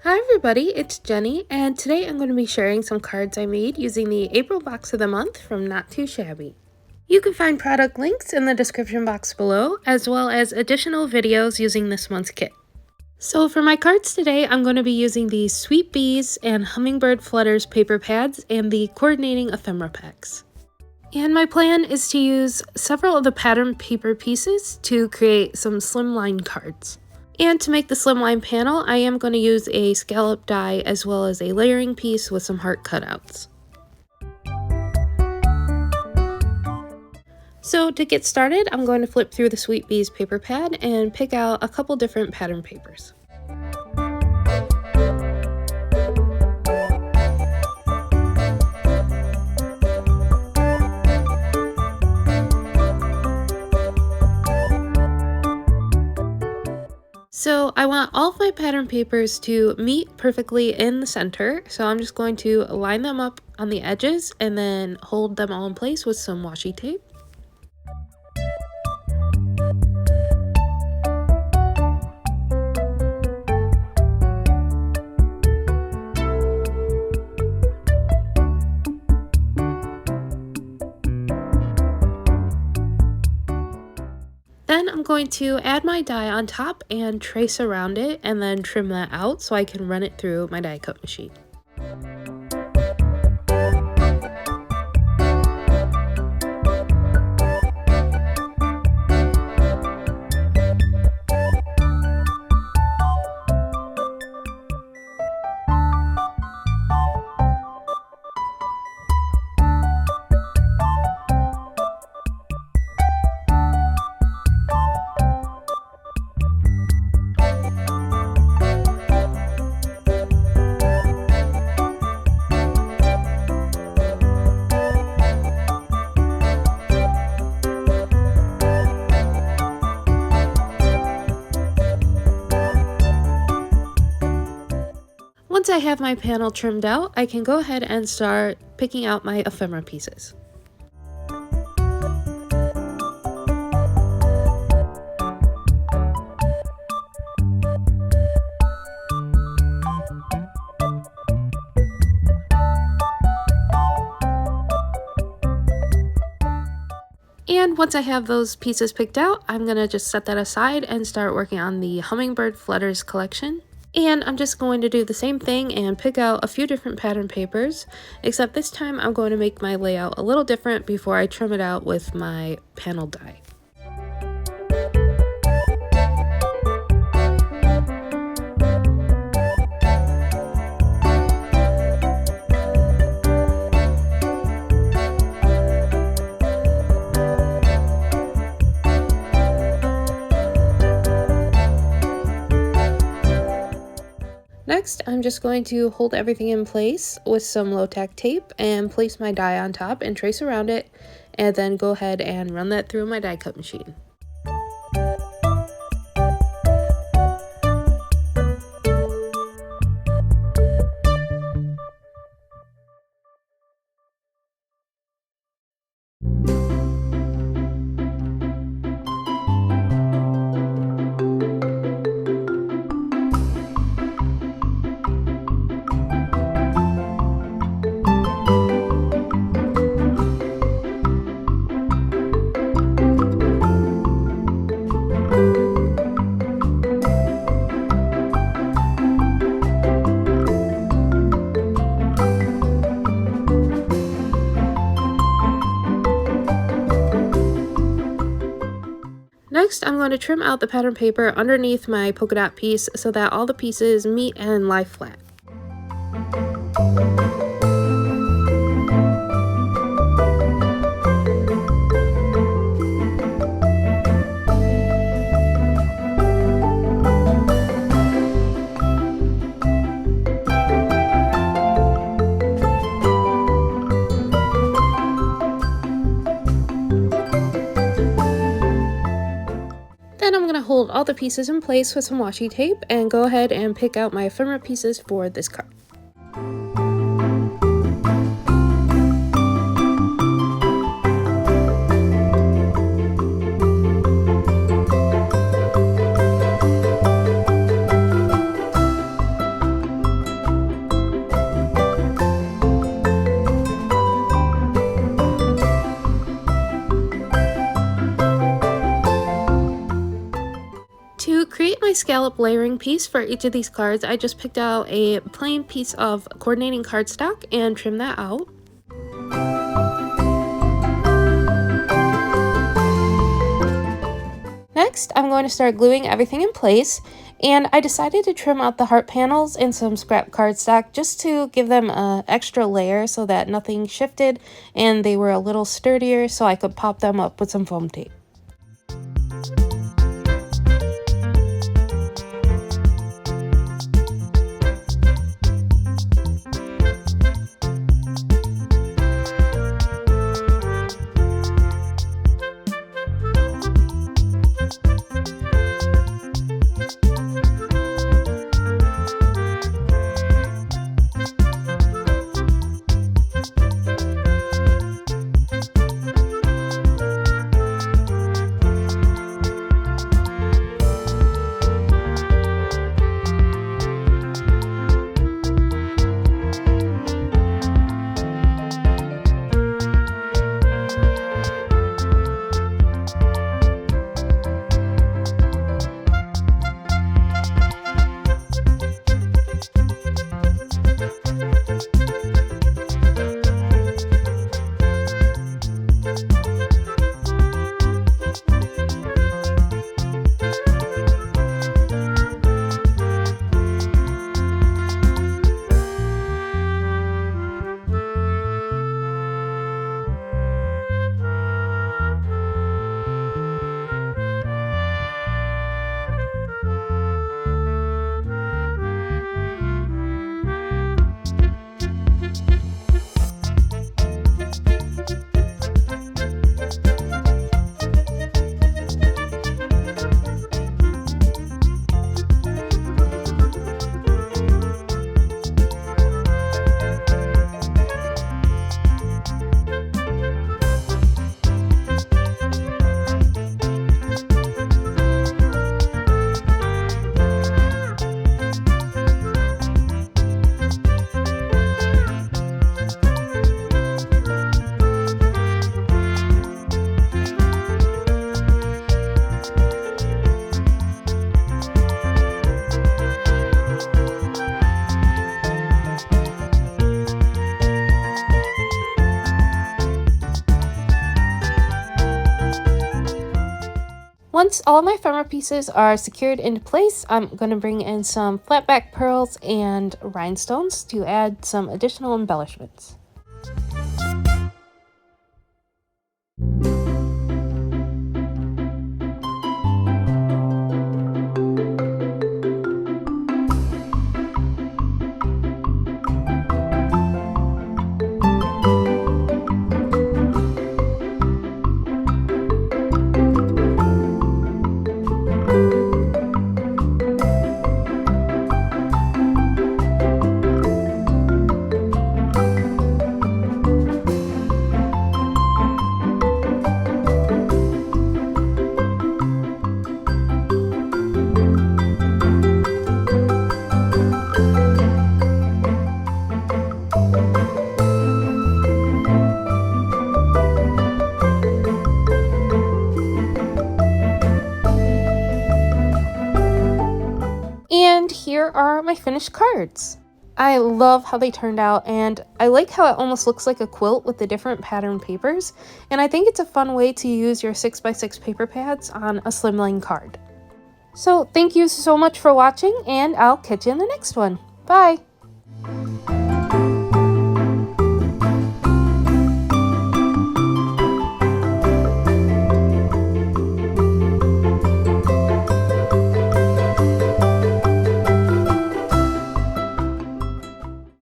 Hi everybody, it's Jenny, and today I'm going to be sharing some cards I made using the April box of the month from Not Too Shabby. You can find product links in the description box below, as well as additional videos using this month's kit. So for my cards today, I'm going to be using the Sweet Bees and Hummingbird Flutters paper pads and the coordinating ephemera packs. And my plan is to use several of the pattern paper pieces to create some slimline cards. And to make the slimline panel, I am going to use a scallop die as well as a layering piece with some heart cutouts. So to get started, I'm going to flip through the Sweet Bees paper pad and pick out a couple different pattern papers. So I want all of my pattern papers to meet perfectly in the center, so I'm just going to line them up on the edges and then hold them all in place with some washi tape. Then I'm going to add my die on top and trace around it and then trim that out so I can run it through my die cut machine. Once I have my panel trimmed out, I can go ahead and start picking out my ephemera pieces. And once I have those pieces picked out, I'm going to just set that aside and start working on the Hummingbird Flutters collection. And I'm just going to do the same thing and pick out a few different pattern papers, except this time I'm going to make my layout a little different before I trim it out with my panel die. Next, I'm just going to hold everything in place with some low-tack tape and place my die on top and trace around it, and then go ahead and run that through my die cut machine. Next, I'm going to trim out the pattern paper underneath my polka dot piece so that all the pieces meet and lie flat. Then I'm going to hold all the pieces in place with some washi tape and go ahead and pick out my ephemera pieces for this card. scallop layering piece for each of these cards, I just picked out a plain piece of coordinating cardstock and trimmed that out. Next, I'm going to start gluing everything in place, and I decided to trim out the heart panels and some scrap cardstock just to give them an extra layer so that nothing shifted and they were a little sturdier so I could pop them up with some foam tape. Once all of my ephemera pieces are secured into place, I'm going to bring in some flat back pearls and rhinestones to add some additional embellishments. And here are my finished cards. I love how they turned out, and I like how it almost looks like a quilt with the different pattern papers, and I think it's a fun way to use your 6x6 paper pads on a Slimline card. So thank you so much for watching, and I'll catch you in the next one. Bye!